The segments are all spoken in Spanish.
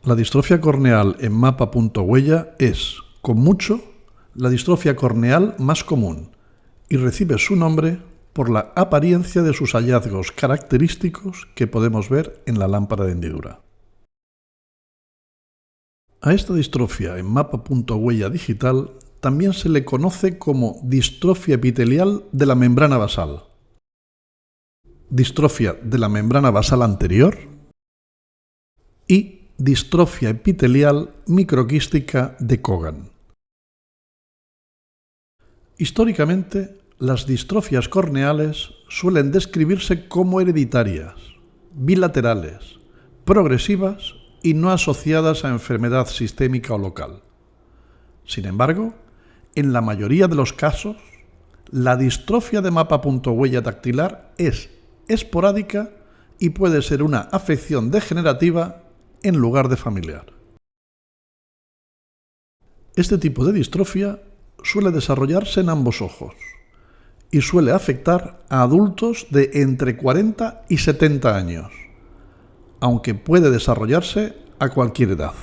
La distrofia corneal en mapa.huella es, con mucho, la distrofia corneal más común y recibe su nombre por la apariencia de sus hallazgos característicos que podemos ver en la lámpara de hendidura. A esta distrofia en mapa.huella digital también se le conoce como distrofia epitelial de la membrana basal, distrofia de la membrana basal anterior y distrofia epitelial microquística de Cogan. Históricamente, las distrofias corneales suelen describirse como hereditarias, bilaterales, progresivas y no asociadas a enfermedad sistémica o local. Sin embargo, en la mayoría de los casos, la distrofia de mapa.huella dactilar es esporádica y puede ser una afección degenerativa en lugar de familiar. Este tipo de distrofia suele desarrollarse en ambos ojos y suele afectar a adultos de entre 40 y 70 años, aunque puede desarrollarse a cualquier edad.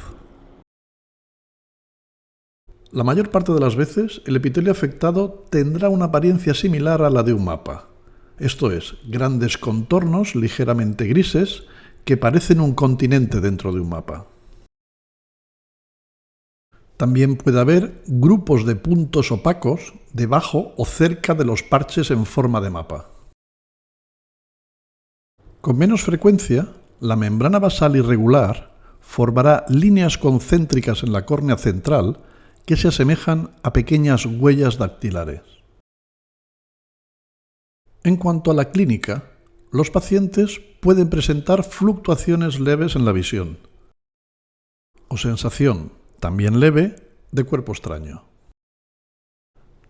La mayor parte de las veces, el epitelio afectado tendrá una apariencia similar a la de un mapa, esto es, grandes contornos ligeramente grises que parecen un continente dentro de un mapa. También puede haber grupos de puntos opacos debajo o cerca de los parches en forma de mapa. Con menos frecuencia, la membrana basal irregular formará líneas concéntricas en la córnea central que se asemejan a pequeñas huellas dactilares. En cuanto a la clínica, los pacientes pueden presentar fluctuaciones leves en la visión o sensación, también leve, de cuerpo extraño.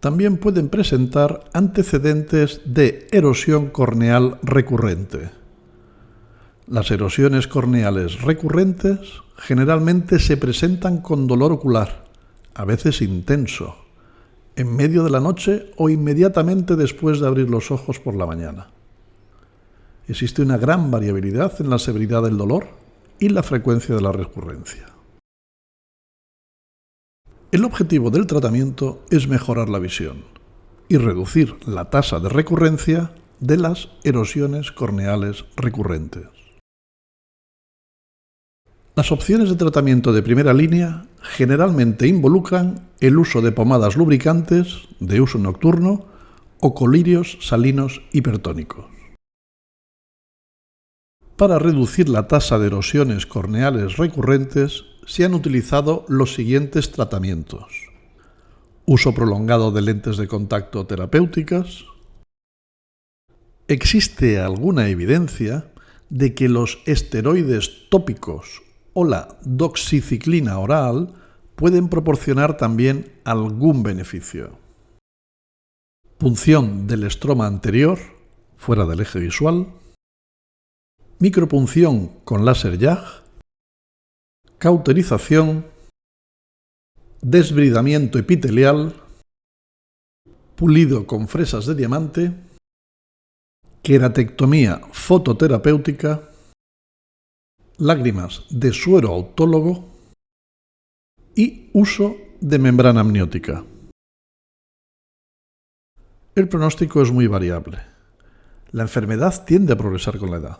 También pueden presentar antecedentes de erosión corneal recurrente. Las erosiones corneales recurrentes generalmente se presentan con dolor ocular, a veces intenso, en medio de la noche o inmediatamente después de abrir los ojos por la mañana. Existe una gran variabilidad en la severidad del dolor y la frecuencia de la recurrencia. El objetivo del tratamiento es mejorar la visión y reducir la tasa de recurrencia de las erosiones corneales recurrentes. Las opciones de tratamiento de primera línea generalmente involucran el uso de pomadas lubricantes de uso nocturno o colirios salinos hipertónicos. Para reducir la tasa de erosiones corneales recurrentes se han utilizado los siguientes tratamientos: uso prolongado de lentes de contacto terapéuticas. Existe alguna evidencia de que los esteroides tópicos o la doxiciclina oral pueden proporcionar también algún beneficio. Punción del estroma anterior, fuera del eje visual. Micropunción con láser YAG. Cauterización. Desbridamiento epitelial. Pulido con fresas de diamante. Queratectomía fototerapéutica. Lágrimas de suero autólogo y uso de membrana amniótica. El pronóstico es muy variable. La enfermedad tiende a progresar con la edad,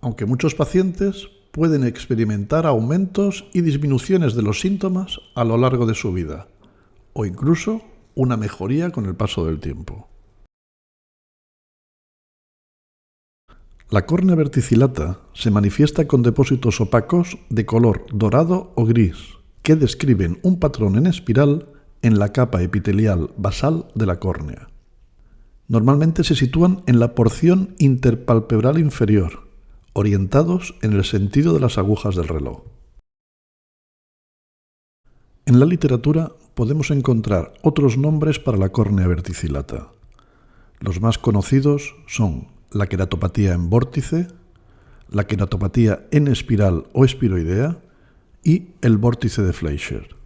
aunque muchos pacientes pueden experimentar aumentos y disminuciones de los síntomas a lo largo de su vida, o incluso una mejoría con el paso del tiempo. La córnea verticillata se manifiesta con depósitos opacos de color dorado o gris que describen un patrón en espiral en la capa epitelial basal de la córnea. Normalmente se sitúan en la porción interpalpebral inferior, orientados en el sentido de las agujas del reloj. En la literatura podemos encontrar otros nombres para la córnea verticillata. Los más conocidos son la queratopatía en vórtice, la queratopatía en espiral o espiroidea y el vórtice de Fleischer.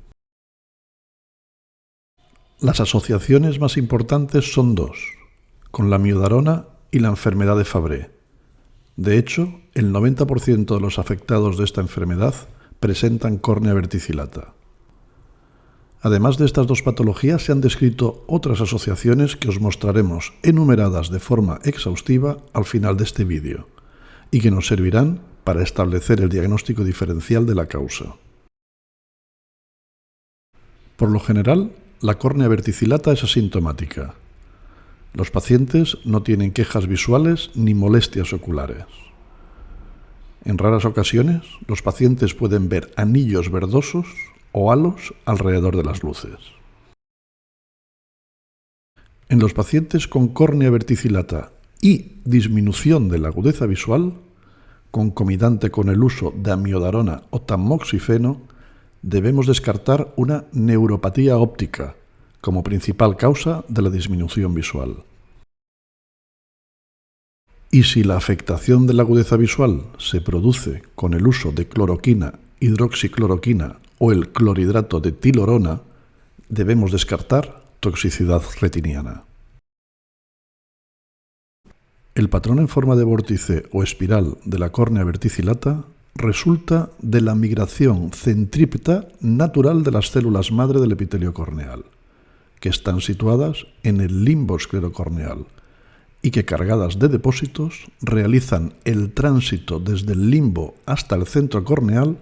Las asociaciones más importantes son dos, con la miodarona y la enfermedad de Fabry. De hecho, el 90% de los afectados de esta enfermedad presentan córnea verticillata. Además de estas dos patologías, se han descrito otras asociaciones que os mostraremos enumeradas de forma exhaustiva al final de este vídeo y que nos servirán para establecer el diagnóstico diferencial de la causa. Por lo general, la córnea verticillata es asintomática. Los pacientes no tienen quejas visuales ni molestias oculares. En raras ocasiones, los pacientes pueden ver anillos verdosos o halos alrededor de las luces. En los pacientes con córnea verticillata y disminución de la agudeza visual, concomitante con el uso de amiodarona o tamoxifeno, debemos descartar una neuropatía óptica como principal causa de la disminución visual. Y si la afectación de la agudeza visual se produce con el uso de cloroquina, hidroxicloroquina o el clorhidrato de tilorona, debemos descartar toxicidad retiniana. El patrón en forma de vórtice o espiral de la córnea verticillata resulta de la migración centrípeta natural de las células madre del epitelio corneal, que están situadas en el limbo esclerocorneal y que, cargadas de depósitos, realizan el tránsito desde el limbo hasta el centro corneal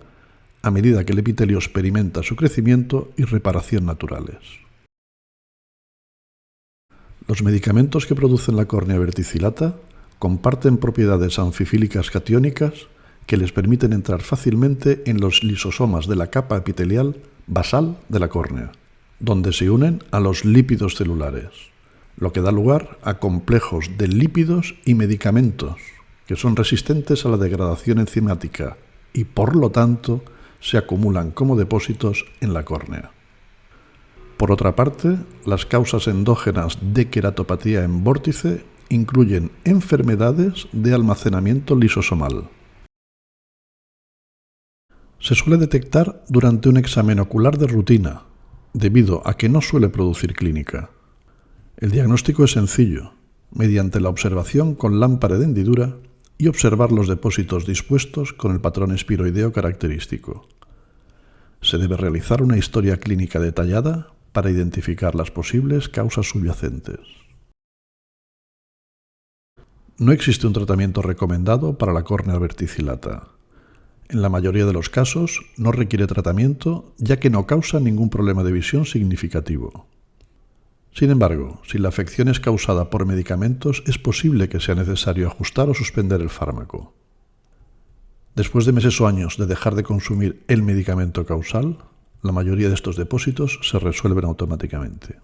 a medida que el epitelio experimenta su crecimiento y reparación naturales. Los medicamentos que producen la córnea verticillata comparten propiedades anfifílicas catiónicas que les permiten entrar fácilmente en los lisosomas de la capa epitelial basal de la córnea, donde se unen a los lípidos celulares, lo que da lugar a complejos de lípidos y medicamentos que son resistentes a la degradación enzimática y, por lo tanto, se acumulan como depósitos en la córnea. Por otra parte, las causas endógenas de queratopatía en vórtice incluyen enfermedades de almacenamiento lisosomal. Se suele detectar durante un examen ocular de rutina, debido a que no suele producir clínica. El diagnóstico es sencillo, mediante la observación con lámpara de hendidura y observar los depósitos dispuestos con el patrón espiroideo característico. Se debe realizar una historia clínica detallada para identificar las posibles causas subyacentes. No existe un tratamiento recomendado para la córnea verticillata. En la mayoría de los casos no requiere tratamiento, ya que no causa ningún problema de visión significativo. Sin embargo, si la afección es causada por medicamentos, es posible que sea necesario ajustar o suspender el fármaco. Después de meses o años de dejar de consumir el medicamento causal, la mayoría de estos depósitos se resuelven automáticamente.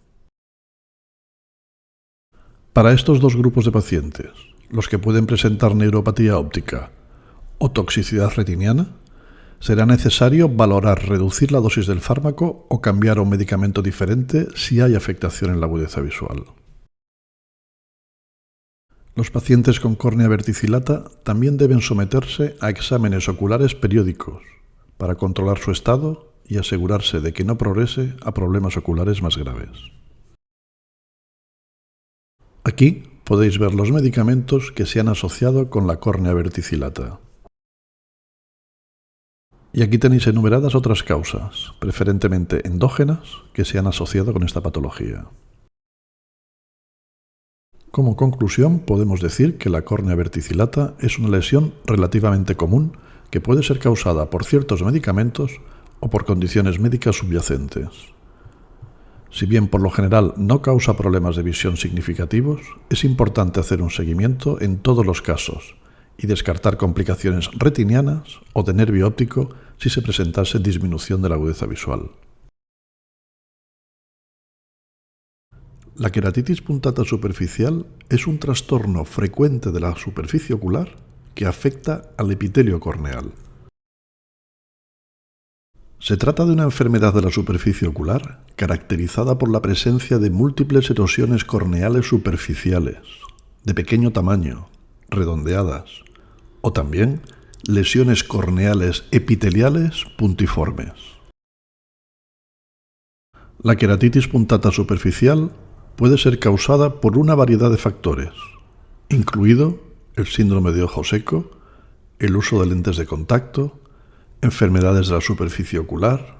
Para estos dos grupos de pacientes, los que pueden presentar neuropatía óptica o toxicidad retiniana, será necesario valorar reducir la dosis del fármaco o cambiar a un medicamento diferente si hay afectación en la agudeza visual. Los pacientes con córnea verticillata también deben someterse a exámenes oculares periódicos para controlar su estado y asegurarse de que no progrese a problemas oculares más graves. Aquí podéis ver los medicamentos que se han asociado con la córnea verticillata. Y aquí tenéis enumeradas otras causas, preferentemente endógenas, que se han asociado con esta patología. Como conclusión, podemos decir que la córnea verticillata es una lesión relativamente común que puede ser causada por ciertos medicamentos o por condiciones médicas subyacentes. Si bien por lo general no causa problemas de visión significativos, es importante hacer un seguimiento en todos los casos y descartar complicaciones retinianas o de nervio óptico si se presentase disminución de la agudeza visual. La queratitis puntata superficial es un trastorno frecuente de la superficie ocular que afecta al epitelio corneal. Se trata de una enfermedad de la superficie ocular caracterizada por la presencia de múltiples erosiones corneales superficiales, de pequeño tamaño, redondeadas, o también lesiones corneales epiteliales puntiformes. La queratitis puntata superficial puede ser causada por una variedad de factores, incluido el síndrome de ojo seco, el uso de lentes de contacto, enfermedades de la superficie ocular,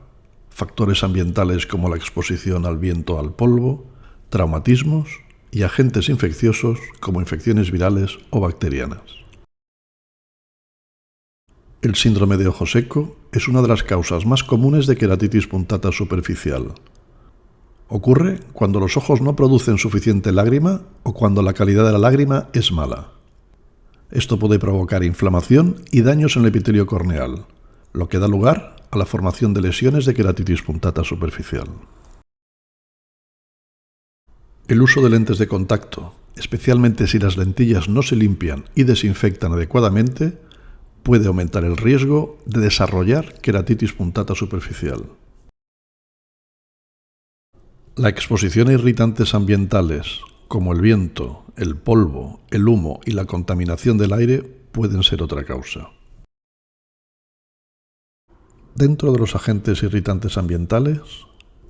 factores ambientales como la exposición al viento o al polvo, traumatismos y agentes infecciosos como infecciones virales o bacterianas. El síndrome de ojo seco es una de las causas más comunes de queratitis punctata superficial. Ocurre cuando los ojos no producen suficiente lágrima o cuando la calidad de la lágrima es mala. Esto puede provocar inflamación y daños en el epitelio corneal, lo que da lugar a la formación de lesiones de queratitis punctata superficial. El uso de lentes de contacto, especialmente si las lentillas no se limpian y desinfectan adecuadamente, puede aumentar el riesgo de desarrollar queratitis punctata superficial. La exposición a irritantes ambientales, como el viento, el polvo, el humo y la contaminación del aire, pueden ser otra causa. Dentro de los agentes irritantes ambientales,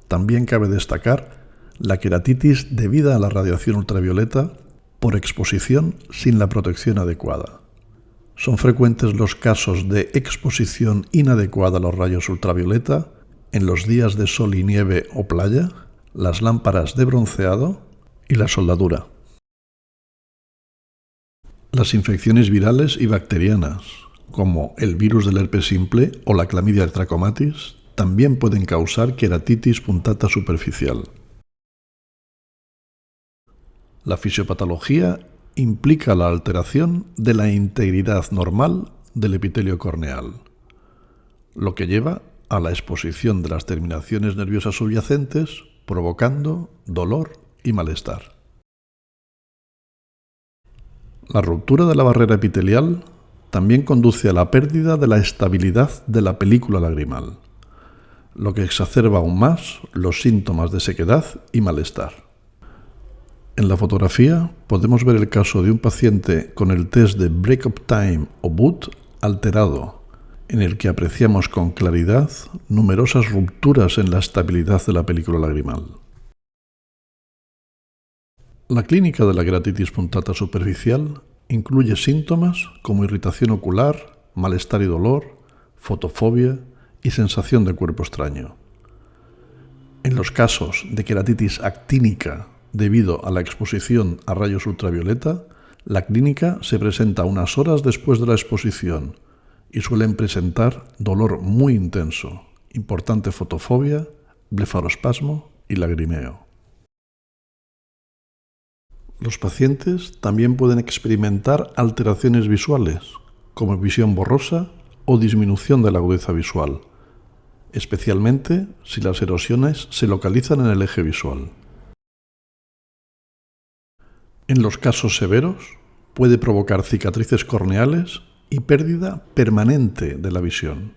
también cabe destacar la queratitis debida a la radiación ultravioleta por exposición sin la protección adecuada. Son frecuentes los casos de exposición inadecuada a los rayos ultravioleta en los días de sol y nieve o playa, las lámparas de bronceado y la soldadura. Las infecciones virales y bacterianas, como el virus del herpes simple o la clamidia trachomatis, también pueden causar queratitis punctata superficial. La fisiopatología implica la alteración de la integridad normal del epitelio corneal, lo que lleva a la exposición de las terminaciones nerviosas subyacentes, provocando dolor y malestar. La ruptura de la barrera epitelial también conduce a la pérdida de la estabilidad de la película lagrimal, lo que exacerba aún más los síntomas de sequedad y malestar. En la fotografía podemos ver el caso de un paciente con el test de Break-up Time o BUT alterado, en el que apreciamos con claridad numerosas rupturas en la estabilidad de la película lagrimal. La clínica de la queratitis punctata superficial incluye síntomas como irritación ocular, malestar y dolor, fotofobia y sensación de cuerpo extraño. En los casos de queratitis actínica debido a la exposición a rayos ultravioleta, la clínica se presenta unas horas después de la exposición y suelen presentar dolor muy intenso, importante fotofobia, blefarospasmo y lagrimeo. Los pacientes también pueden experimentar alteraciones visuales, como visión borrosa o disminución de la agudeza visual, especialmente si las erosiones se localizan en el eje visual. En los casos severos, puede provocar cicatrices corneales y pérdida permanente de la visión.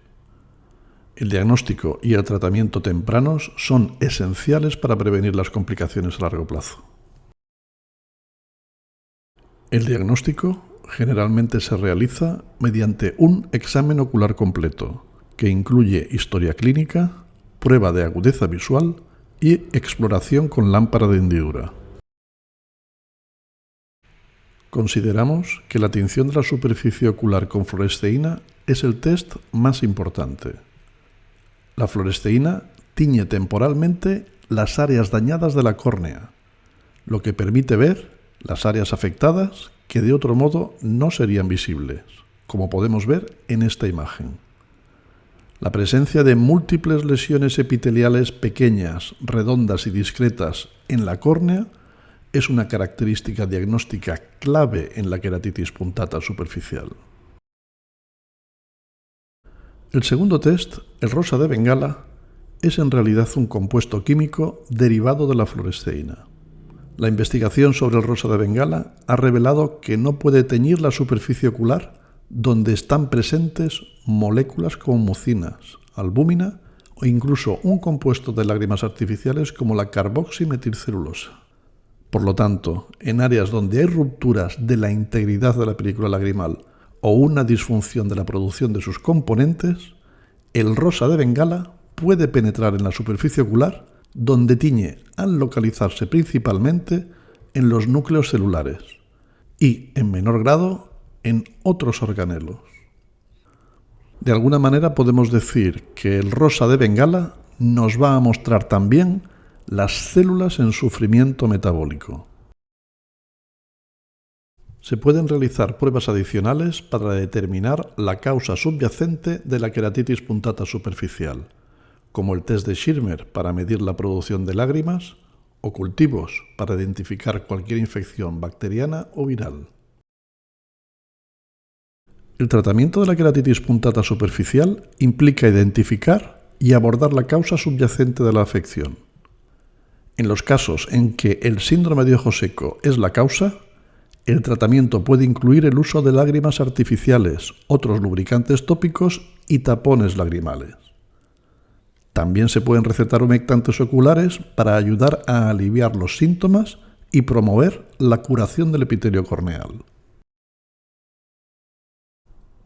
El diagnóstico y el tratamiento tempranos son esenciales para prevenir las complicaciones a largo plazo. El diagnóstico generalmente se realiza mediante un examen ocular completo, que incluye historia clínica, prueba de agudeza visual y exploración con lámpara de hendidura. Consideramos que la tinción de la superficie ocular con fluoresceína es el test más importante. La fluoresceína tiñe temporalmente las áreas dañadas de la córnea, lo que permite ver las áreas afectadas que de otro modo no serían visibles, como podemos ver en esta imagen. La presencia de múltiples lesiones epiteliales pequeñas, redondas y discretas en la córnea es una característica diagnóstica clave en la queratitis punctata superficial. El segundo test, el rosa de Bengala, es en realidad un compuesto químico derivado de la fluoresceína. La investigación sobre el rosa de Bengala ha revelado que no puede teñir la superficie ocular donde están presentes moléculas como mucinas, albúmina o incluso un compuesto de lágrimas artificiales como la carboximetilcelulosa. Por lo tanto, en áreas donde hay rupturas de la integridad de la película lagrimal o una disfunción de la producción de sus componentes, el rosa de Bengala puede penetrar en la superficie ocular donde tiñe al localizarse principalmente en los núcleos celulares y, en menor grado, en otros organelos. De alguna manera podemos decir que el rosa de Bengala nos va a mostrar también las células en sufrimiento metabólico. Se pueden realizar pruebas adicionales para determinar la causa subyacente de la queratitis punctata superficial, como el test de Schirmer para medir la producción de lágrimas o cultivos para identificar cualquier infección bacteriana o viral. El tratamiento de la queratitis punctata superficial implica identificar y abordar la causa subyacente de la afección. En los casos en que el síndrome de ojo seco es la causa, el tratamiento puede incluir el uso de lágrimas artificiales, otros lubricantes tópicos y tapones lagrimales. También se pueden recetar humectantes oculares para ayudar a aliviar los síntomas y promover la curación del epitelio corneal.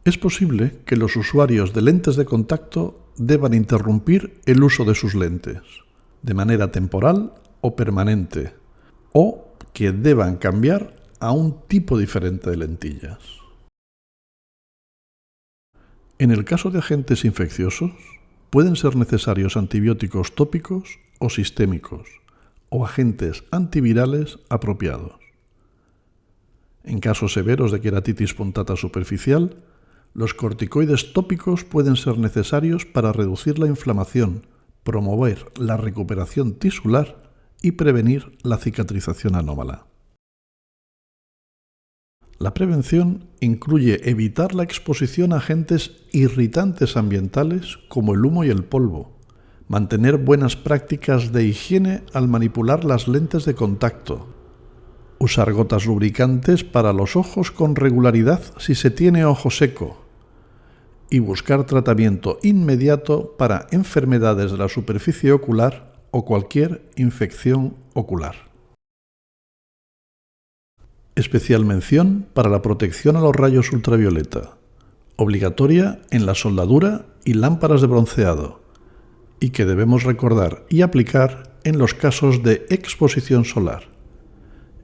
Es posible que los usuarios de lentes de contacto deban interrumpir el uso de sus lentes, de manera temporal o permanente, o que deban cambiar a un tipo diferente de lentillas. En el caso de agentes infecciosos, pueden ser necesarios antibióticos tópicos o sistémicos, o agentes antivirales apropiados. En casos severos de queratitis punctata superficial, los corticoides tópicos pueden ser necesarios para reducir la inflamación, promover la recuperación tisular y prevenir la cicatrización anómala. La prevención incluye evitar la exposición a agentes irritantes ambientales como el humo y el polvo, mantener buenas prácticas de higiene al manipular las lentes de contacto, usar gotas lubricantes para los ojos con regularidad si se tiene ojo seco, y buscar tratamiento inmediato para enfermedades de la superficie ocular o cualquier infección ocular. Especial mención para la protección a los rayos ultravioleta, obligatoria en la soldadura y lámparas de bronceado, y que debemos recordar y aplicar en los casos de exposición solar,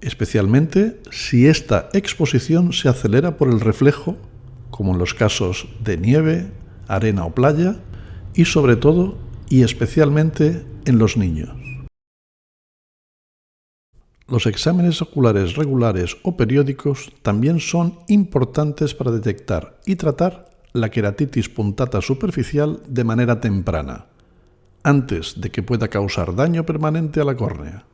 especialmente si esta exposición se acelera por el reflejo, como en los casos de nieve, arena o playa, y sobre todo y especialmente en los niños. Los exámenes oculares regulares o periódicos también son importantes para detectar y tratar la queratitis punctata superficial de manera temprana, antes de que pueda causar daño permanente a la córnea.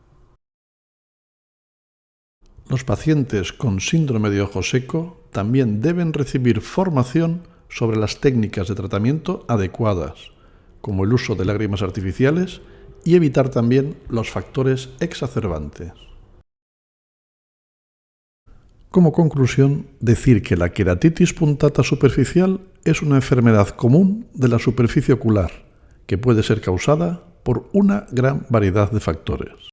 Los pacientes con síndrome de ojo seco también deben recibir formación sobre las técnicas de tratamiento adecuadas, como el uso de lágrimas artificiales, y evitar también los factores exacerbantes. Como conclusión, decir que la queratitis punctata superficial es una enfermedad común de la superficie ocular, que puede ser causada por una gran variedad de factores.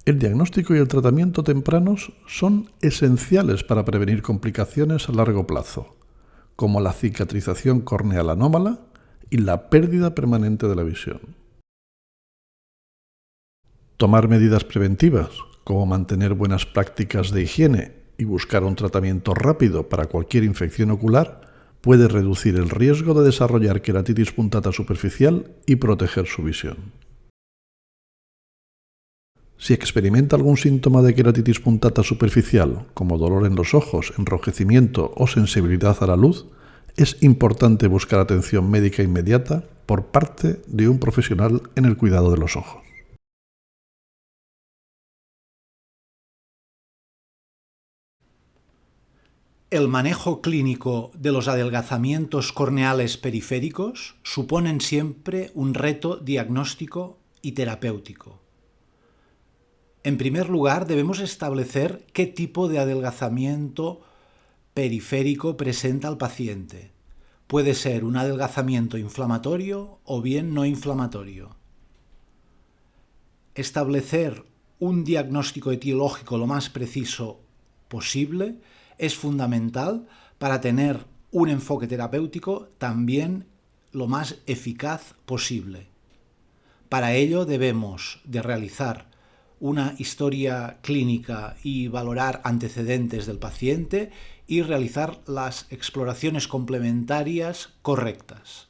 El diagnóstico y el tratamiento tempranos son esenciales para prevenir complicaciones a largo plazo, como la cicatrización corneal anómala y la pérdida permanente de la visión. Tomar medidas preventivas, como mantener buenas prácticas de higiene y buscar un tratamiento rápido para cualquier infección ocular, puede reducir el riesgo de desarrollar queratitis punctata superficial y proteger su visión. Si experimenta algún síntoma de queratitis punctata superficial, como dolor en los ojos, enrojecimiento o sensibilidad a la luz, es importante buscar atención médica inmediata por parte de un profesional en el cuidado de los ojos. El manejo clínico de los adelgazamientos corneales periféricos suponen siempre un reto diagnóstico y terapéutico. En primer lugar, debemos establecer qué tipo de adelgazamiento periférico presenta el paciente. Puede ser un adelgazamiento inflamatorio o bien no inflamatorio. Establecer un diagnóstico etiológico lo más preciso posible es fundamental para tener un enfoque terapéutico también lo más eficaz posible. Para ello debemos de realizar una historia clínica y valorar antecedentes del paciente y realizar las exploraciones complementarias correctas.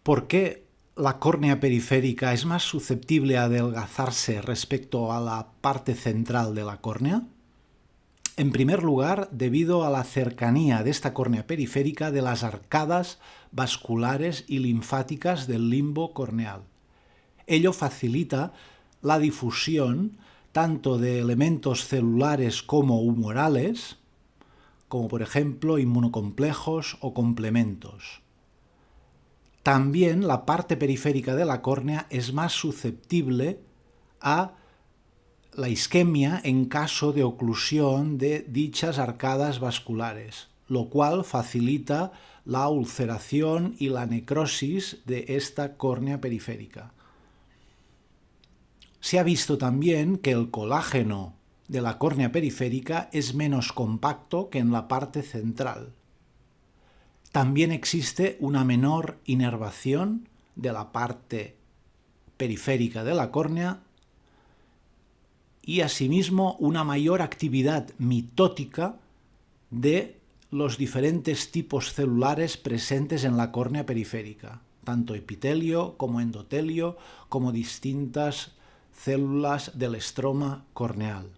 ¿Por qué la córnea periférica es más susceptible a adelgazarse respecto a la parte central de la córnea? En primer lugar, debido a la cercanía de esta córnea periférica de las arcadas vasculares y linfáticas del limbo corneal. Ello facilita la difusión tanto de elementos celulares como humorales, como por ejemplo inmunocomplejos o complementos. También la parte periférica de la córnea es más susceptible a la isquemia en caso de oclusión de dichas arcadas vasculares, lo cual facilita la ulceración y la necrosis de esta córnea periférica. Se ha visto también que el colágeno de la córnea periférica es menos compacto que en la parte central. También existe una menor inervación de la parte periférica de la córnea y asimismo una mayor actividad mitótica de los diferentes tipos celulares presentes en la córnea periférica, tanto epitelio como endotelio, como distintas células del estroma corneal.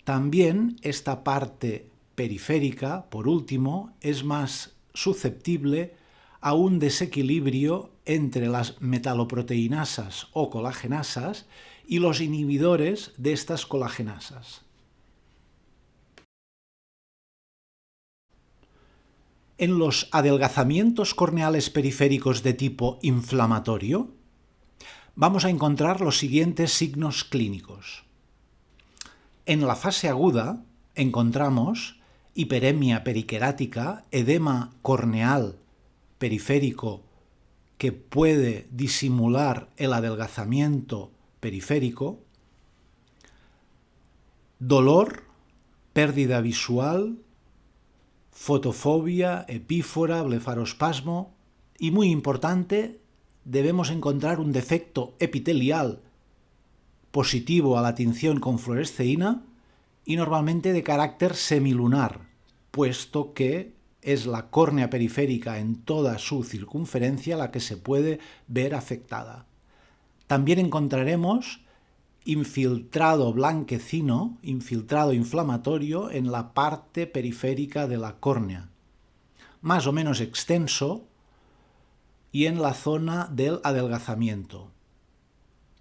También esta parte periférica, por último, es más susceptible a un desequilibrio entre las metaloproteinasas o colagenasas y los inhibidores de estas colagenasas. En los adelgazamientos corneales periféricos de tipo inflamatorio, vamos a encontrar los siguientes signos clínicos. En la fase aguda encontramos hiperemia periquerática, edema corneal periférico que puede disimular el adelgazamiento periférico, dolor, pérdida visual, fotofobia, epífora, blefarospasmo y, muy importante, debemos encontrar un defecto epitelial positivo a la tinción con fluoresceína y normalmente de carácter semilunar, puesto que es la córnea periférica en toda su circunferencia la que se puede ver afectada. También encontraremos infiltrado blanquecino, infiltrado inflamatorio en la parte periférica de la córnea, más o menos extenso y en la zona del adelgazamiento.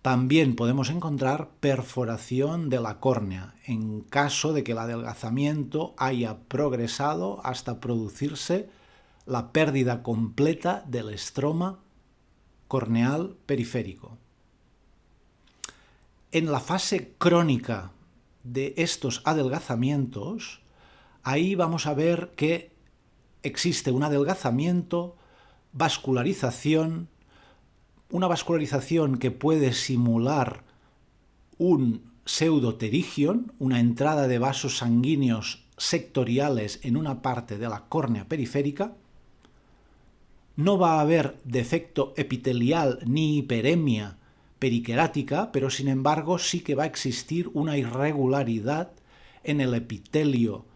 También podemos encontrar perforación de la córnea en caso de que el adelgazamiento haya progresado hasta producirse la pérdida completa del estroma corneal periférico. En la fase crónica de estos adelgazamientos, ahí vamos a ver que existe un adelgazamiento, vascularización, una vascularización que puede simular un pseudoterigion, una entrada de vasos sanguíneos sectoriales en una parte de la córnea periférica. No va a haber defecto epitelial ni hiperemia periquerática, pero sin embargo sí que va a existir una irregularidad en el epitelio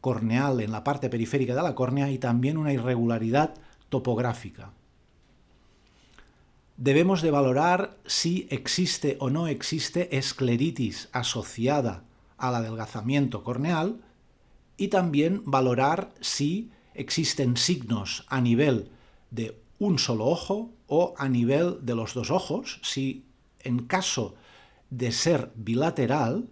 corneal en la parte periférica de la córnea y también una irregularidad topográfica. Debemos de valorar si existe o no existe escleritis asociada al adelgazamiento corneal y también valorar si existen signos a nivel de un solo ojo o a nivel de los dos ojos, si en caso de ser bilateral,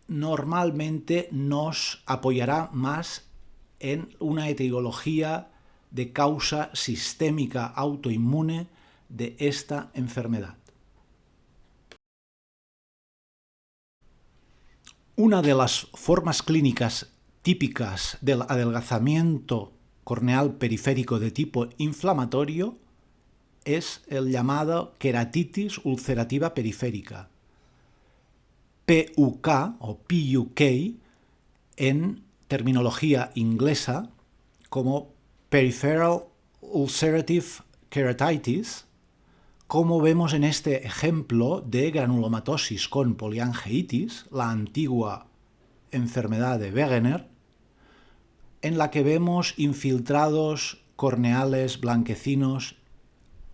normalmente nos apoyará más en una etiología de causa sistémica autoinmune de esta enfermedad. Una de las formas clínicas típicas del adelgazamiento corneal periférico de tipo inflamatorio es el llamado queratitis ulcerativa periférica, PUK o PUK en terminología inglesa como Peripheral ulcerative keratitis, como vemos en este ejemplo de granulomatosis con poliangeitis, la antigua enfermedad de Wegener, en la que vemos infiltrados corneales blanquecinos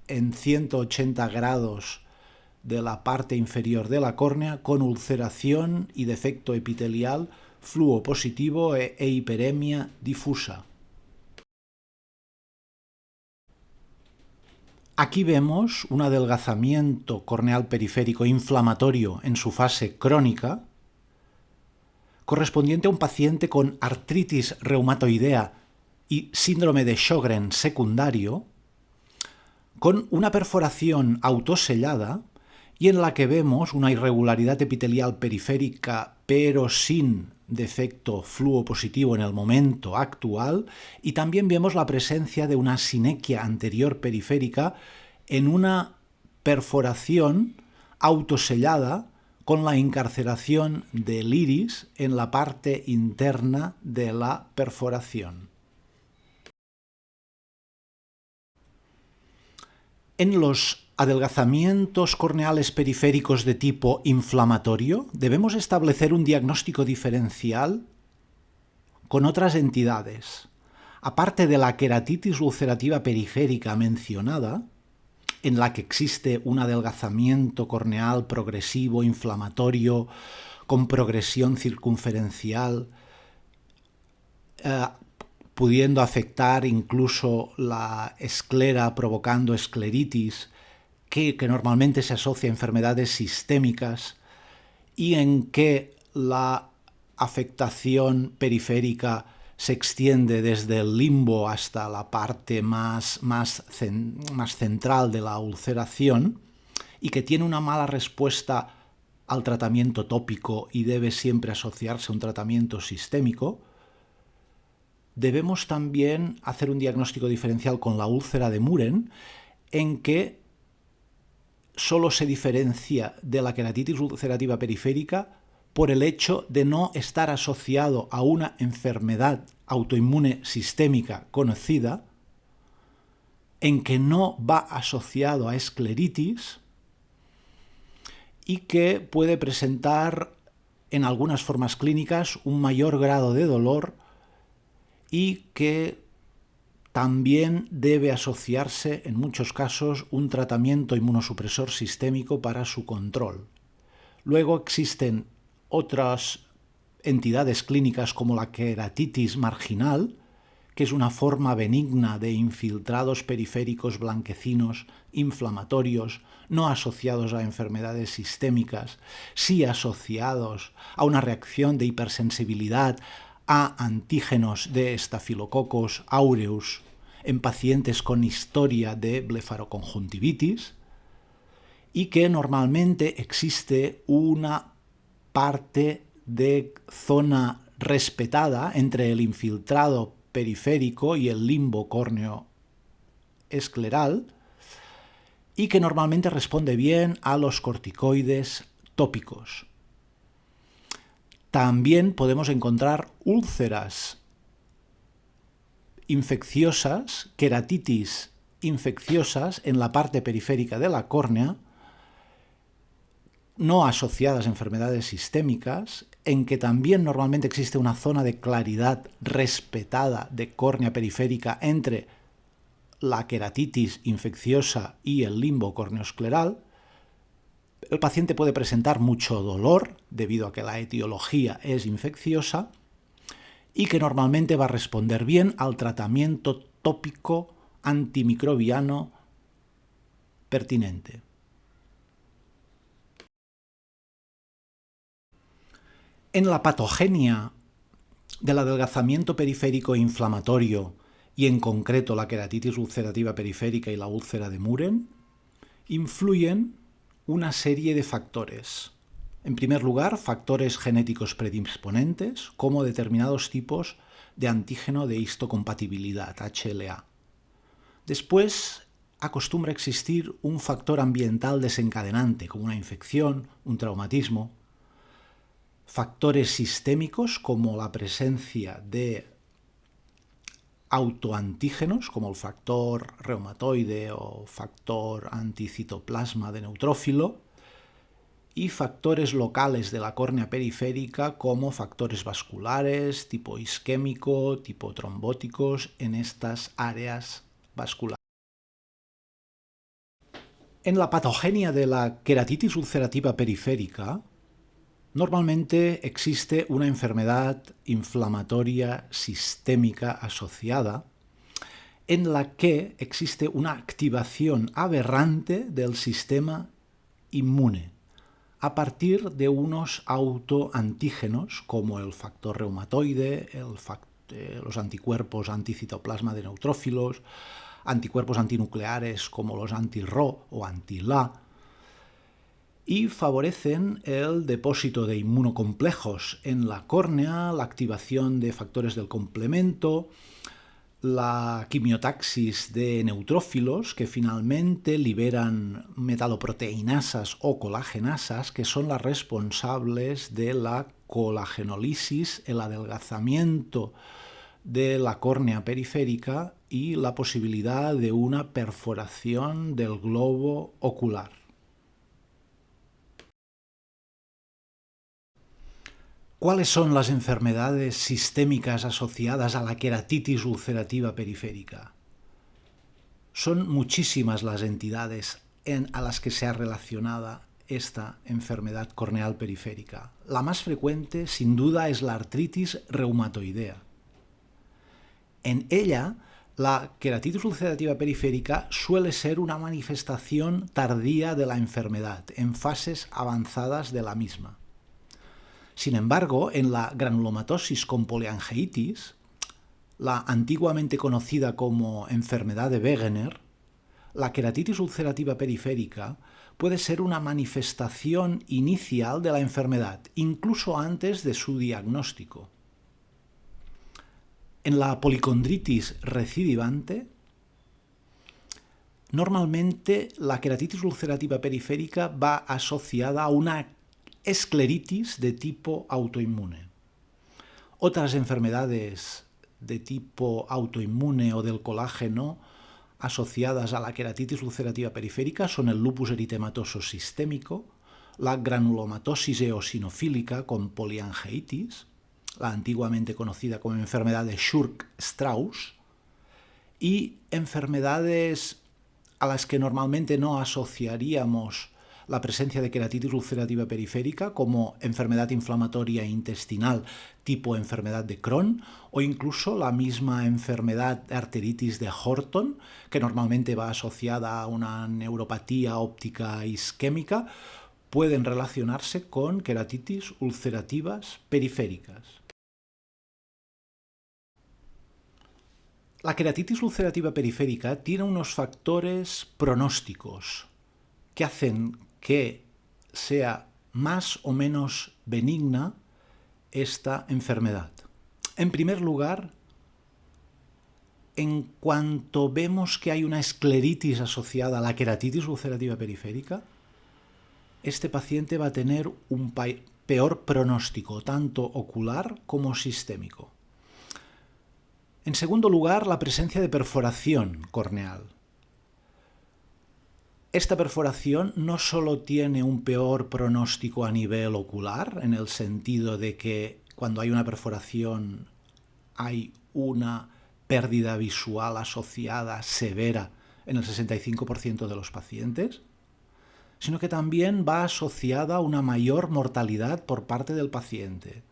en 180 grados de la parte inferior de la córnea con ulceración y defecto epitelial, fluo positivo e hiperemia difusa. Aquí vemos un adelgazamiento corneal periférico inflamatorio en su fase crónica, correspondiente a un paciente con artritis reumatoidea y síndrome de Sjögren secundario, con una perforación autosellada y en la que vemos una irregularidad epitelial periférica pero sin defecto fluo positivo en el momento actual, y también vemos la presencia de una sinequia anterior periférica en una perforación autosellada con la encarceración del iris en la parte interna de la perforación. En los adelgazamientos corneales periféricos de tipo inflamatorio, debemos establecer un diagnóstico diferencial con otras entidades. Aparte de la queratitis ulcerativa periférica mencionada, en la que existe un adelgazamiento corneal progresivo inflamatorio con progresión circunferencial, pudiendo afectar incluso la esclera provocando escleritis, que normalmente se asocia a enfermedades sistémicas, y en que la afectación periférica se extiende desde el limbo hasta la parte más central de la ulceración, y que tiene una mala respuesta al tratamiento tópico y debe siempre asociarse a un tratamiento sistémico, debemos también hacer un diagnóstico diferencial con la úlcera de Muren, en que solo se diferencia de la queratitis ulcerativa periférica por el hecho de no estar asociado a una enfermedad autoinmune sistémica conocida, en que no va asociado a escleritis y que puede presentar en algunas formas clínicas un mayor grado de dolor, y que también debe asociarse en muchos casos un tratamiento inmunosupresor sistémico para su control. Luego existen otras entidades clínicas como la queratitis marginal, que es una forma benigna de infiltrados periféricos blanquecinos inflamatorios, no asociados a enfermedades sistémicas, sí asociados a una reacción de hipersensibilidad a antígenos de Staphylococcus aureus en pacientes con historia de blefaroconjuntivitis, y que normalmente existe una parte de zona respetada entre el infiltrado periférico y el limbo córneo escleral, y que normalmente responde bien a los corticoides tópicos. También podemos encontrar úlceras infecciosas, queratitis infecciosas en la parte periférica de la córnea, no asociadas a enfermedades sistémicas, en que también normalmente existe una zona de claridad respetada de córnea periférica entre la queratitis infecciosa y el limbo corneoescleral. El paciente puede presentar mucho dolor debido a que la etiología es infecciosa, y que normalmente va a responder bien al tratamiento tópico antimicrobiano pertinente. En la patogenia del adelgazamiento periférico inflamatorio, y en concreto la queratitis ulcerativa periférica y la úlcera de Muren, influyen una serie de factores. En primer lugar, factores genéticos predisponentes, como determinados tipos de antígeno de histocompatibilidad, HLA. Después, acostumbra existir un factor ambiental desencadenante, como una infección, un traumatismo. Factores sistémicos, como la presencia de autoantígenos, como el factor reumatoide o factor anticitoplasma de neutrófilo, y factores locales de la córnea periférica como factores vasculares, tipo isquémico, tipo trombóticos en estas áreas vasculares. En la patogenia de la queratitis ulcerativa periférica, normalmente existe una enfermedad inflamatoria sistémica asociada en la que existe una activación aberrante del sistema inmune a partir de unos autoantígenos como el factor reumatoide, los anticuerpos anticitoplasma de neutrófilos, anticuerpos antinucleares como los anti-Ro o anti-La, y favorecen el depósito de inmunocomplejos en la córnea, la activación de factores del complemento, la quimiotaxis de neutrófilos que finalmente liberan metaloproteinasas o colagenasas que son las responsables de la colagenolisis, el adelgazamiento de la córnea periférica y la posibilidad de una perforación del globo ocular. ¿Cuáles son las enfermedades sistémicas asociadas a la queratitis ulcerativa periférica? Son muchísimas las entidades a las que se ha relacionado esta enfermedad corneal periférica. La más frecuente, sin duda, es la artritis reumatoidea. En ella, la queratitis ulcerativa periférica suele ser una manifestación tardía de la enfermedad, en fases avanzadas de la misma. Sin embargo, en la granulomatosis con poliangeitis, la antiguamente conocida como enfermedad de Wegener, la queratitis ulcerativa periférica puede ser una manifestación inicial de la enfermedad, incluso antes de su diagnóstico. En la policondritis recidivante, normalmente la queratitis ulcerativa periférica va asociada a una escleritis de tipo autoinmune. Otras enfermedades de tipo autoinmune o del colágeno asociadas a la queratitis ulcerativa periférica son el lupus eritematoso sistémico, la granulomatosis eosinofílica con poliangeitis, la antiguamente conocida como enfermedad de Schurk-Strauss, y enfermedades a las que normalmente no asociaríamos la presencia de queratitis ulcerativa periférica como enfermedad inflamatoria intestinal tipo enfermedad de Crohn o incluso la misma enfermedad de arteritis de Horton, que normalmente va asociada a una neuropatía óptica isquémica, pueden relacionarse con queratitis ulcerativas periféricas. La queratitis ulcerativa periférica tiene unos factores pronósticos que hacen que sea más o menos benigna esta enfermedad. En primer lugar, en cuanto vemos que hay una escleritis asociada a la queratitis ulcerativa periférica, este paciente va a tener un peor pronóstico, tanto ocular como sistémico. En segundo lugar, la presencia de perforación corneal. Esta perforación no solo tiene un peor pronóstico a nivel ocular, en el sentido de que cuando hay una perforación hay una pérdida visual asociada severa en el 65% de los pacientes, sino que también va asociada a una mayor mortalidad por parte del paciente.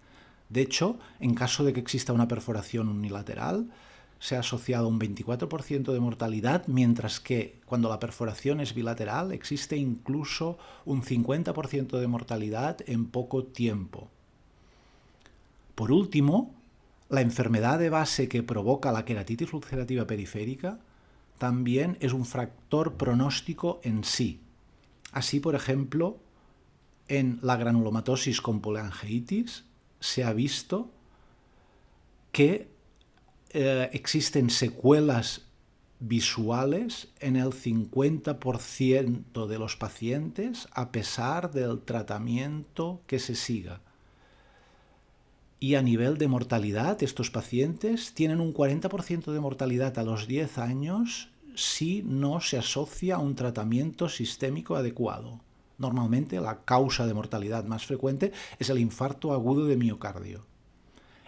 De hecho, en caso de que exista una perforación unilateral, se ha asociado un 24% de mortalidad, mientras que cuando la perforación es bilateral existe incluso un 50% de mortalidad en poco tiempo. Por último, la enfermedad de base que provoca la queratitis ulcerativa periférica también es un factor pronóstico en sí. Así, por ejemplo, en la granulomatosis con poliangeitis se ha visto que existen secuelas visuales en el 50% de los pacientes a pesar del tratamiento que se siga. Y a nivel de mortalidad, estos pacientes tienen un 40% de mortalidad a los 10 años si no se asocia a un tratamiento sistémico adecuado. Normalmente la causa de mortalidad más frecuente es el infarto agudo de miocardio.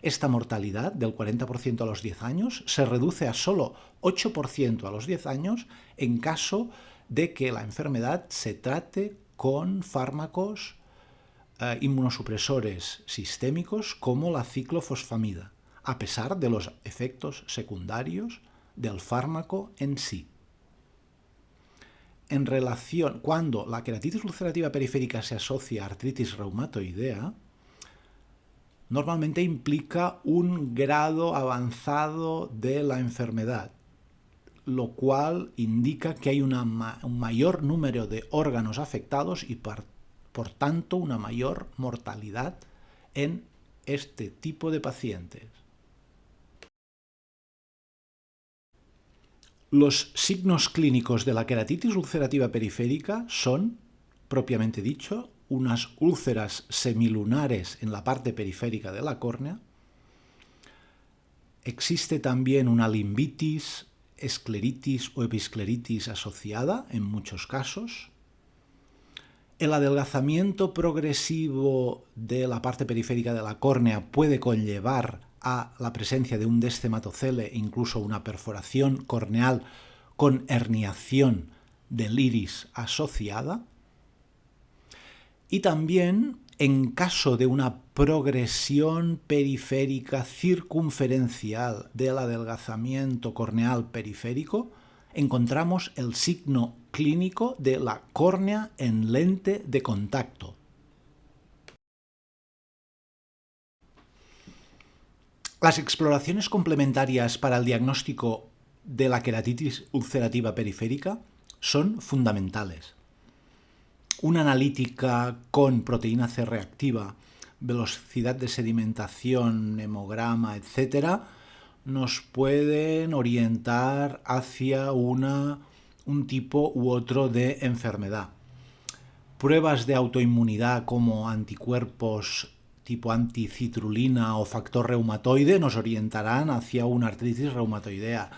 Esta mortalidad del 40% a los 10 años se reduce a solo 8% a los 10 años en caso de que la enfermedad se trate con fármacos inmunosupresores sistémicos como la ciclofosfamida, a pesar de los efectos secundarios del fármaco en sí. En relación, cuando la queratitis ulcerativa periférica se asocia a artritis reumatoidea, normalmente implica un grado avanzado de la enfermedad, lo cual indica que hay un mayor número de órganos afectados y por tanto una mayor mortalidad en este tipo de pacientes. Los signos clínicos de la queratitis ulcerativa periférica son, propiamente dicho, unas úlceras semilunares en la parte periférica de la córnea. Existe también una limbitis, escleritis o episcleritis asociada en muchos casos. El adelgazamiento progresivo de la parte periférica de la córnea puede conllevar a la presencia de un descematocele e incluso una perforación corneal con herniación del iris asociada. Y también, en caso de una progresión periférica circunferencial del adelgazamiento corneal periférico, encontramos el signo clínico de la córnea en lente de contacto. Las exploraciones complementarias para el diagnóstico de la queratitis ulcerativa periférica son fundamentales. Una analítica con proteína C reactiva, velocidad de sedimentación, hemograma, etc., nos pueden orientar hacia un tipo u otro de enfermedad. Pruebas de autoinmunidad como anticuerpos tipo anticitrulina o factor reumatoide nos orientarán hacia una artritis reumatoidea.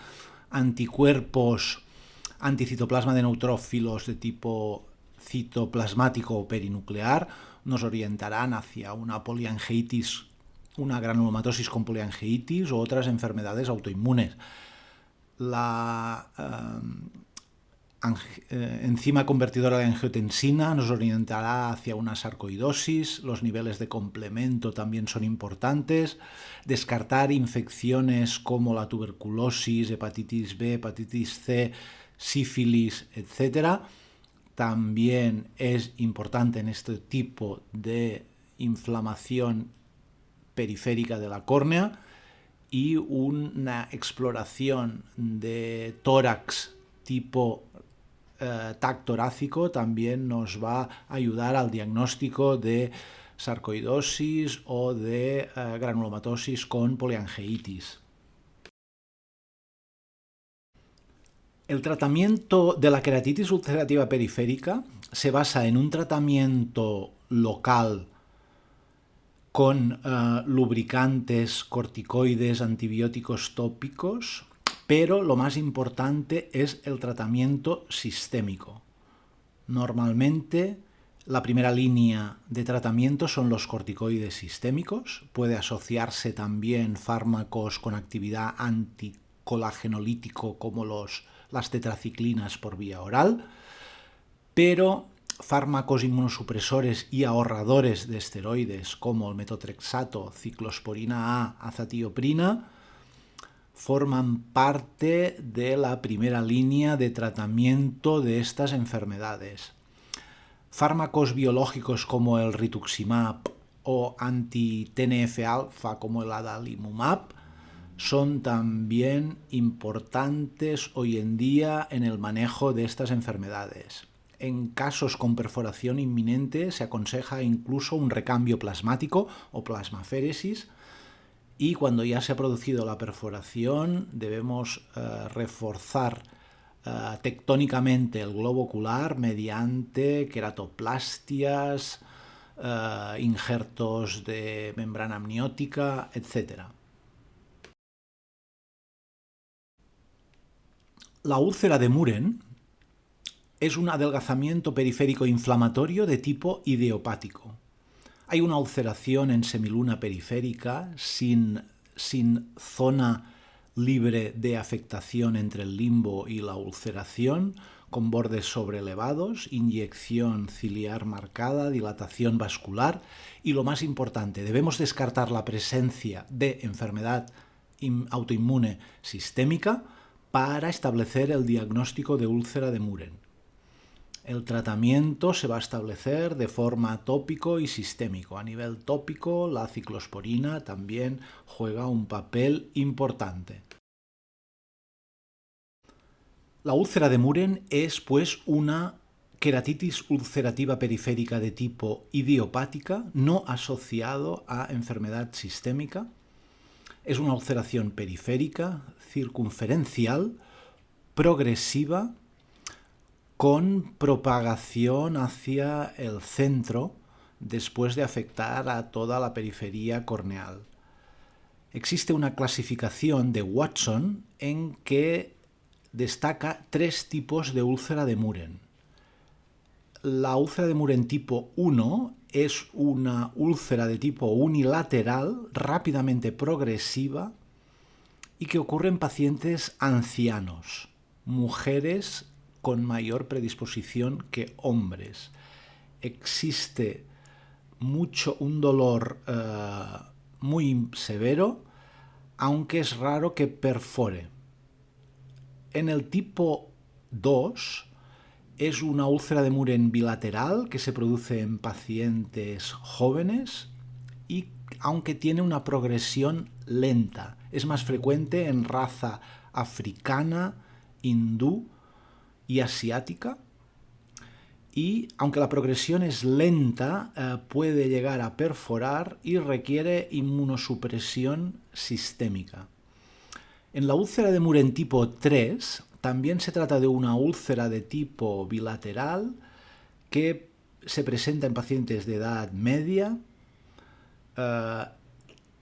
Anticuerpos anticitoplasma de neutrófilos de tipo citoplasmático o perinuclear nos orientarán hacia una poliangeitis, una granulomatosis con poliangeitis o otras enfermedades autoinmunes. La enzima convertidora de angiotensina nos orientará hacia una sarcoidosis. Los niveles de complemento también son importantes. Descartar infecciones como la tuberculosis, hepatitis B, hepatitis C, sífilis, etc. también es importante en este tipo de inflamación periférica de la córnea, y una exploración de tórax tipo TAC torácico también nos va a ayudar al diagnóstico de sarcoidosis o de granulomatosis con poliangeitis. El tratamiento de la queratitis ulcerativa periférica se basa en un tratamiento local con lubricantes, corticoides, antibióticos tópicos, pero lo más importante es el tratamiento sistémico. Normalmente la primera línea de tratamiento son los corticoides sistémicos. Puede asociarse también fármacos con actividad anticolagenolítico como las tetraciclinas por vía oral, pero fármacos inmunosupresores y ahorradores de esteroides como el metotrexato, ciclosporina A, azatioprina forman parte de la primera línea de tratamiento de estas enfermedades. Fármacos biológicos como el rituximab o anti-TNF-alfa como el adalimumab son también importantes hoy en día en el manejo de estas enfermedades. En casos con perforación inminente se aconseja incluso un recambio plasmático o plasmaféresis, y cuando ya se ha producido la perforación debemos reforzar tectónicamente el globo ocular mediante queratoplastias, injertos de membrana amniótica, etc. La úlcera de Muren es un adelgazamiento periférico inflamatorio de tipo idiopático. Hay una ulceración en semiluna periférica sin zona libre de afectación entre el limbo y la ulceración, con bordes sobrelevados, inyección ciliar marcada, dilatación vascular y, lo más importante, debemos descartar la presencia de enfermedad autoinmune sistémica para establecer el diagnóstico de úlcera de Muren. El tratamiento se va a establecer de forma tópico y sistémico. A nivel tópico, la ciclosporina también juega un papel importante. La úlcera de Muren es, pues, una queratitis ulcerativa periférica de tipo idiopática, no asociado a enfermedad sistémica. Es una ulceración periférica, circunferencial, progresiva, con propagación hacia el centro después de afectar a toda la periferia corneal. Existe una clasificación de Watson en que destaca 3 tipos de úlcera de Muren. La úlcera de Muren tipo 1 es una úlcera de tipo unilateral, rápidamente progresiva y que ocurre en pacientes ancianos, mujeres con mayor predisposición que hombres. Existe un dolor muy severo, aunque es raro que perfore. En el tipo 2 es una úlcera de Muren bilateral que se produce en pacientes jóvenes y aunque tiene una progresión lenta. Es más frecuente en raza africana, hindú y asiática, y aunque la progresión es lenta, puede llegar a perforar y requiere inmunosupresión sistémica. En la úlcera de Muren tipo 3 también se trata de una úlcera de tipo bilateral que se presenta en pacientes de edad media,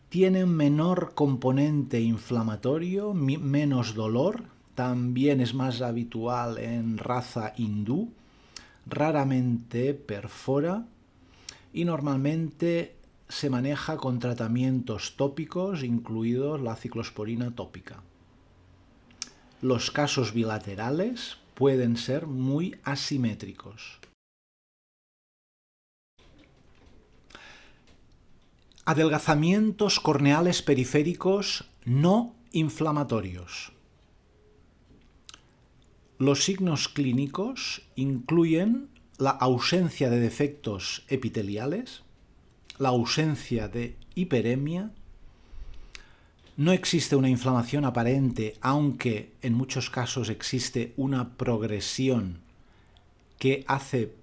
tiene un menor componente inflamatorio, menos dolor. También es más habitual en raza hindú, raramente perfora y normalmente se maneja con tratamientos tópicos, incluidos la ciclosporina tópica. Los casos bilaterales pueden ser muy asimétricos. Adelgazamientos corneales periféricos no inflamatorios. Los signos clínicos incluyen la ausencia de defectos epiteliales, la ausencia de hiperemia, no existe una inflamación aparente, aunque en muchos casos existe una progresión que hace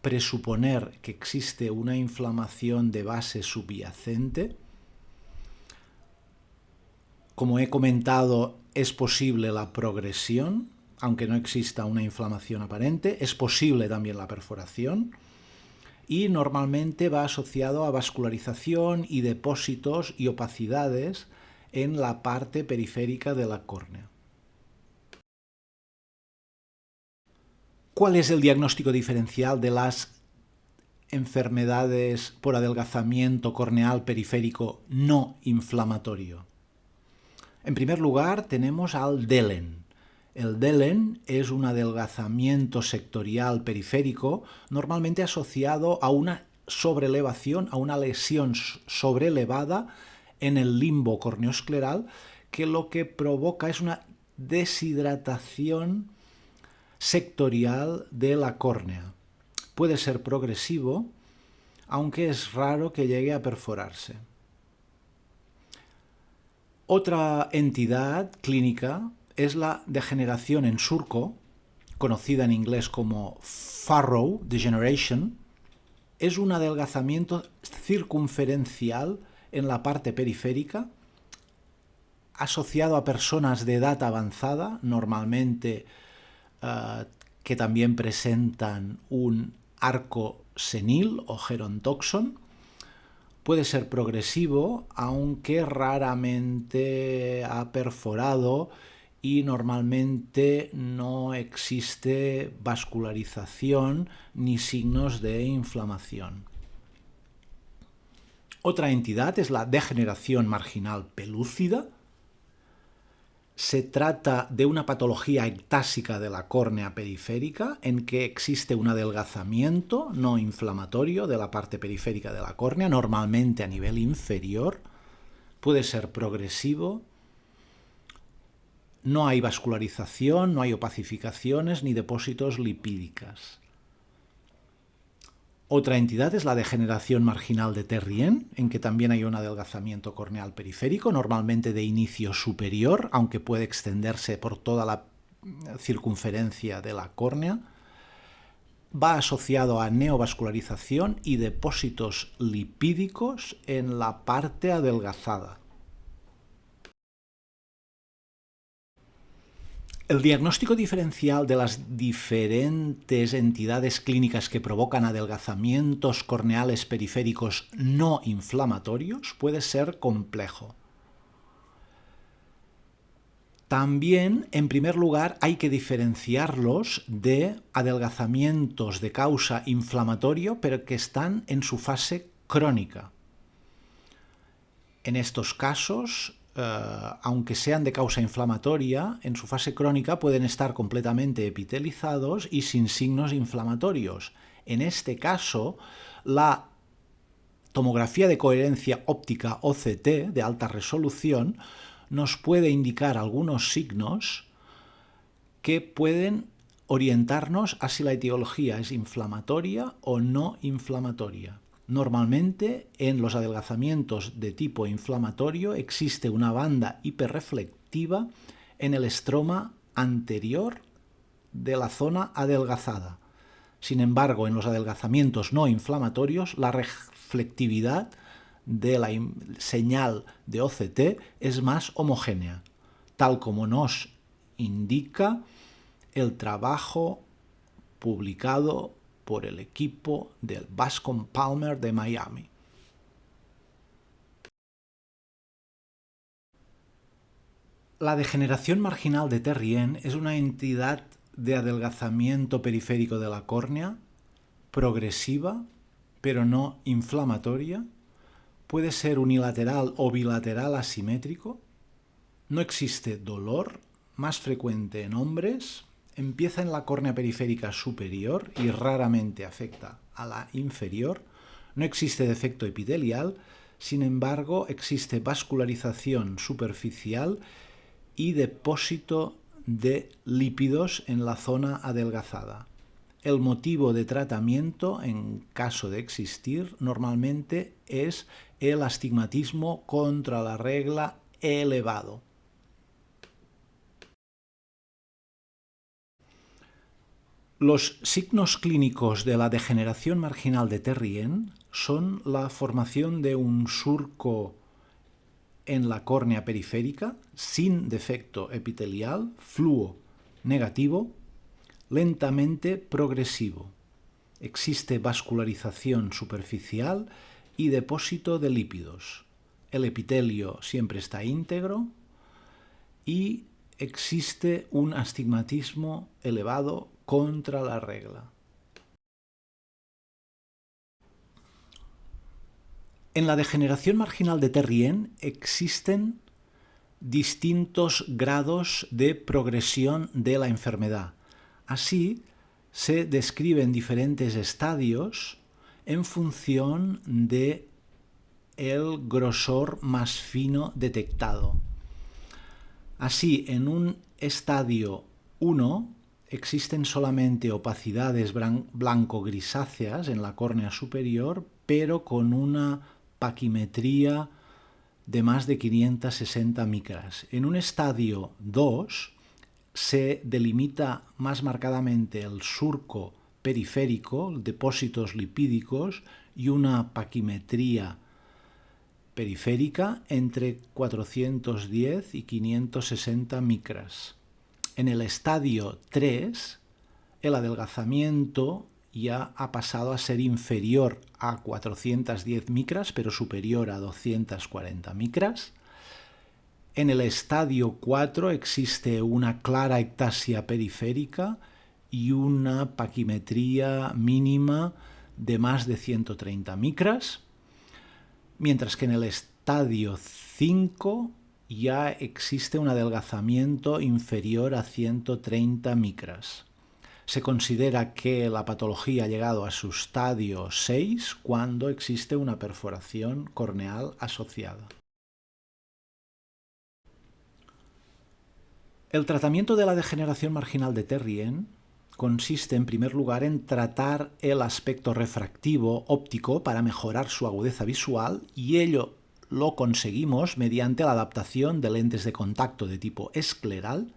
presuponer que existe una inflamación de base subyacente. Como he comentado, es posible la progresión, aunque no exista una inflamación aparente. Es posible también la perforación y normalmente va asociado a vascularización y depósitos y opacidades en la parte periférica de la córnea. ¿Cuál es el diagnóstico diferencial de las enfermedades por adelgazamiento corneal periférico no inflamatorio? En primer lugar, tenemos al DELEN. El DELEN es un adelgazamiento sectorial periférico normalmente asociado a una sobrelevación, a una lesión sobrelevada en el limbo corneoescleral, que lo que provoca es una deshidratación sectorial de la córnea. Puede ser progresivo, aunque es raro que llegue a perforarse. Otra entidad clínica es la degeneración en surco, conocida en inglés como furrow degeneration. Es un adelgazamiento circunferencial en la parte periférica, asociado a personas de edad avanzada, normalmente que también presentan un arco senil o gerontoxon. Puede ser progresivo, aunque raramente ha perforado y normalmente no existe vascularización ni signos de inflamación. Otra entidad es la degeneración marginal pelúcida. Se trata de una patología ectásica de la córnea periférica en que existe un adelgazamiento no inflamatorio de la parte periférica de la córnea, normalmente a nivel inferior. Puede ser progresivo. No hay vascularización, no hay opacificaciones ni depósitos lipídicas. Otra entidad es la degeneración marginal de Terrien, en que también hay un adelgazamiento corneal periférico, normalmente de inicio superior, aunque puede extenderse por toda la circunferencia de la córnea. Va asociado a neovascularización y depósitos lipídicos en la parte adelgazada. El diagnóstico diferencial de las diferentes entidades clínicas que provocan adelgazamientos corneales periféricos no inflamatorios puede ser complejo. También, en primer lugar, hay que diferenciarlos de adelgazamientos de causa inflamatorio, pero que están en su fase crónica. En estos casos, aunque sean de causa inflamatoria, en su fase crónica pueden estar completamente epitelizados y sin signos inflamatorios. En este caso, la tomografía de coherencia óptica OCT de alta resolución nos puede indicar algunos signos que pueden orientarnos a si la etiología es inflamatoria o no inflamatoria. Normalmente, en los adelgazamientos de tipo inflamatorio existe una banda hiperreflectiva en el estroma anterior de la zona adelgazada. Sin embargo, en los adelgazamientos no inflamatorios, la reflectividad de la señal de OCT es más homogénea, tal como nos indica el trabajo publicado por el equipo del Bascom Palmer de Miami. La degeneración marginal de Terrien es una entidad de adelgazamiento periférico de la córnea, progresiva, pero no inflamatoria. Puede ser unilateral o bilateral asimétrico. No existe dolor, más frecuente en hombres. Empieza en la córnea periférica superior y raramente afecta a la inferior. No existe defecto epitelial, sin embargo, existe vascularización superficial y depósito de lípidos en la zona adelgazada. El motivo de tratamiento, en caso de existir, normalmente es el astigmatismo contra la regla elevado. Los signos clínicos de la degeneración marginal de Terrien son la formación de un surco en la córnea periférica sin defecto epitelial, fluo negativo, lentamente progresivo. Existe vascularización superficial y depósito de lípidos. El epitelio siempre está íntegro y existe un astigmatismo elevado contra la regla. En la degeneración marginal de Terrien existen distintos grados de progresión de la enfermedad. Así, se describen diferentes estadios en función de el grosor más fino detectado. Así, en un estadio 1 existen solamente opacidades blanco-grisáceas en la córnea superior, pero con una paquimetría de más de 560 micras. En un estadio 2 se delimita más marcadamente el surco periférico, depósitos lipídicos y una paquimetría periférica entre 410 y 560 micras. En el estadio 3, el adelgazamiento ya ha pasado a ser inferior a 410 micras, pero superior a 240 micras. En el estadio 4 existe una clara ectasia periférica y una paquimetría mínima de más de 130 micras, mientras que en el estadio 5 ya existe un adelgazamiento inferior a 130 micras. Se considera que la patología ha llegado a su estadio 6 cuando existe una perforación corneal asociada. El tratamiento de la degeneración marginal de Terrien consiste en primer lugar en tratar el aspecto refractivo óptico para mejorar su agudeza visual, y ello lo conseguimos mediante la adaptación de lentes de contacto de tipo escleral.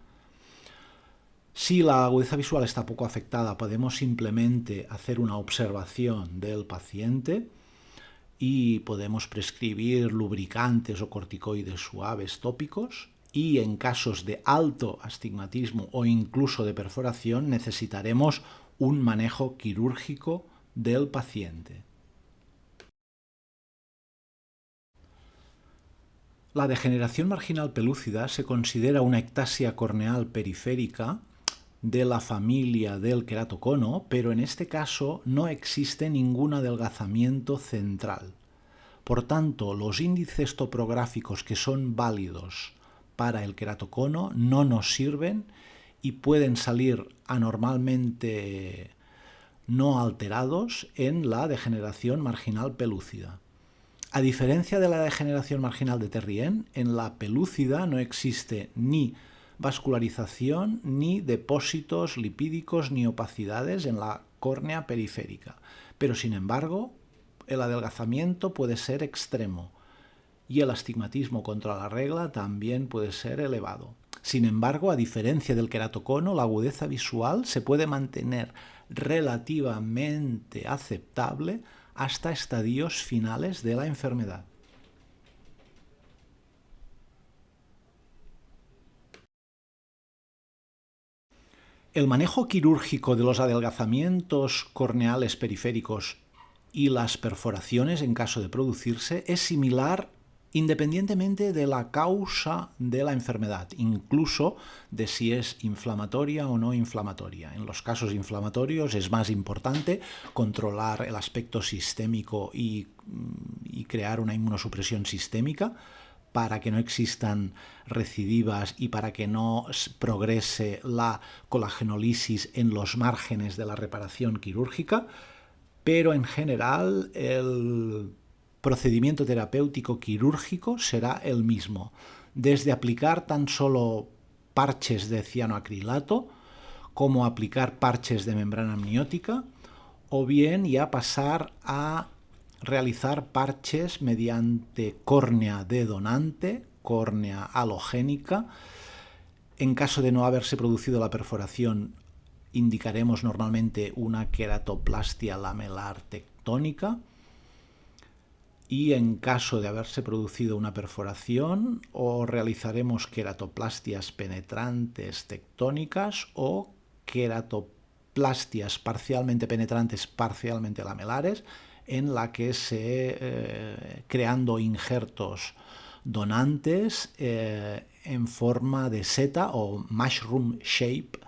Si la agudeza visual está poco afectada, podemos simplemente hacer una observación del paciente y podemos prescribir lubricantes o corticoides suaves tópicos, y en casos de alto astigmatismo o incluso de perforación necesitaremos un manejo quirúrgico del paciente. La degeneración marginal pelúcida se considera una ectasia corneal periférica de la familia del queratocono, pero en este caso no existe ningún adelgazamiento central. Por tanto, los índices topográficos que son válidos para el queratocono no nos sirven y pueden salir anormalmente no alterados en la degeneración marginal pelúcida. A diferencia de la degeneración marginal de Terrien, en la pelúcida no existe ni vascularización, ni depósitos lipídicos, ni opacidades en la córnea periférica. Pero sin embargo, el adelgazamiento puede ser extremo y el astigmatismo contra la regla también puede ser elevado. Sin embargo, a diferencia del queratocono, la agudeza visual se puede mantener relativamente aceptable hasta estadios finales de la enfermedad. El manejo quirúrgico de los adelgazamientos corneales periféricos y las perforaciones en caso de producirse es similar independientemente de la causa de la enfermedad, incluso de si es inflamatoria o no inflamatoria. En los casos inflamatorios es más importante controlar el aspecto sistémico y crear una inmunosupresión sistémica para que no existan recidivas y para que no progrese la colagenolisis en los márgenes de la reparación quirúrgica, pero en general el procedimiento terapéutico quirúrgico será el mismo, desde aplicar tan solo parches de cianoacrilato como aplicar parches de membrana amniótica, o bien ya pasar a realizar parches mediante córnea de donante, córnea halogénica. En caso de no haberse producido la perforación, indicaremos normalmente una queratoplastia lamelar tectónica, y en caso de haberse producido una perforación, o realizaremos queratoplastias penetrantes tectónicas o queratoplastias parcialmente penetrantes, parcialmente lamelares, en la que creando injertos donantes en forma de seta o mushroom shape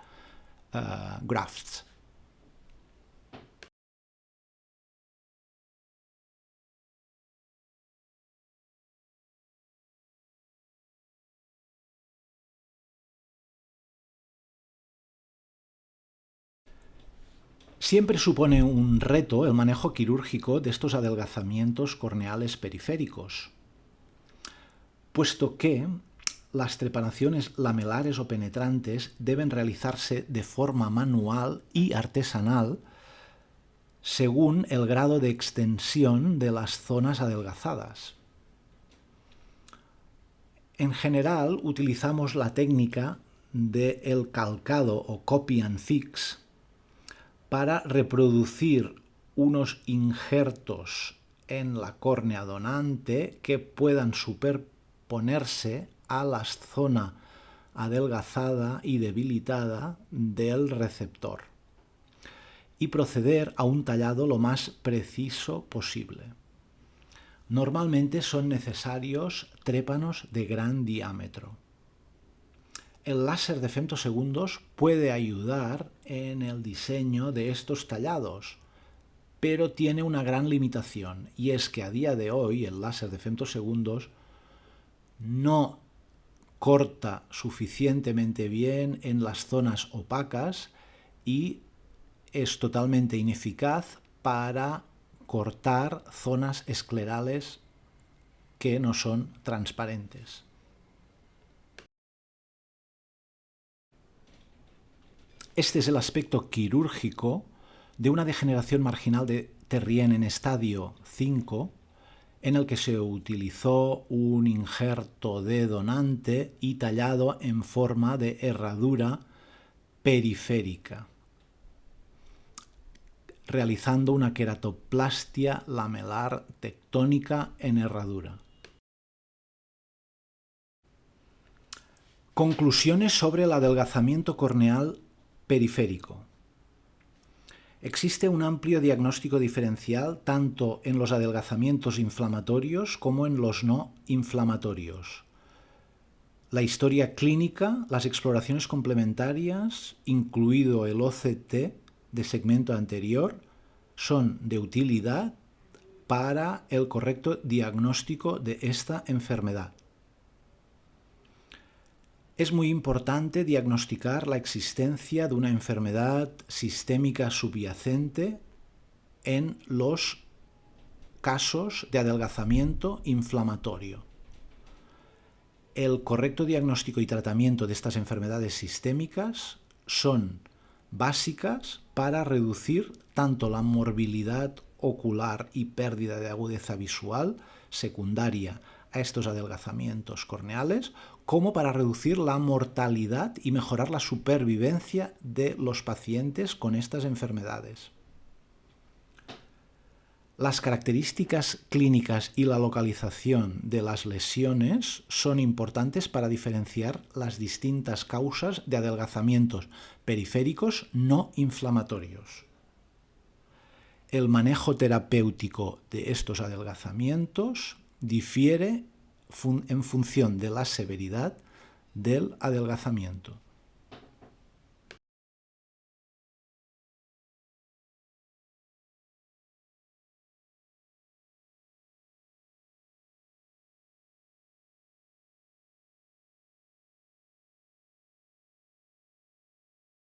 grafts. Siempre supone un reto el manejo quirúrgico de estos adelgazamientos corneales periféricos, puesto que las trepanaciones lamelares o penetrantes deben realizarse de forma manual y artesanal según el grado de extensión de las zonas adelgazadas. En general, utilizamos la técnica del calcado o copy and fix para reproducir unos injertos en la córnea donante que puedan superponerse a la zona adelgazada y debilitada del receptor. y proceder a un tallado lo más preciso posible. Normalmente son necesarios trépanos de gran diámetro. El láser de femtosegundos puede ayudar en el diseño de estos tallados, pero tiene una gran limitación, y es que a día de hoy el láser de femtosegundos no corta suficientemente bien en las zonas opacas y es totalmente ineficaz para cortar zonas esclerales que no son transparentes. Este es el aspecto quirúrgico de una degeneración marginal de Terrien en estadio 5, en el que se utilizó un injerto de donante y tallado en forma de herradura periférica, realizando una queratoplastia lamelar tectónica en herradura. Conclusiones sobre el adelgazamiento corneal periférico. Existe un amplio diagnóstico diferencial tanto en los adelgazamientos inflamatorios como en los no inflamatorios. La historia clínica, las exploraciones complementarias, incluido el OCT de segmento anterior, son de utilidad para el correcto diagnóstico de esta enfermedad. Es muy importante diagnosticar la existencia de una enfermedad sistémica subyacente en los casos de adelgazamiento inflamatorio. El correcto diagnóstico y tratamiento de estas enfermedades sistémicas son básicas para reducir tanto la morbilidad ocular y pérdida de agudeza visual secundaria a estos adelgazamientos corneales, como para reducir la mortalidad y mejorar la supervivencia de los pacientes con estas enfermedades. Las características clínicas y la localización de las lesiones son importantes para diferenciar las distintas causas de adelgazamientos periféricos no inflamatorios. El manejo terapéutico de estos adelgazamientos difiere en función de la severidad del adelgazamiento.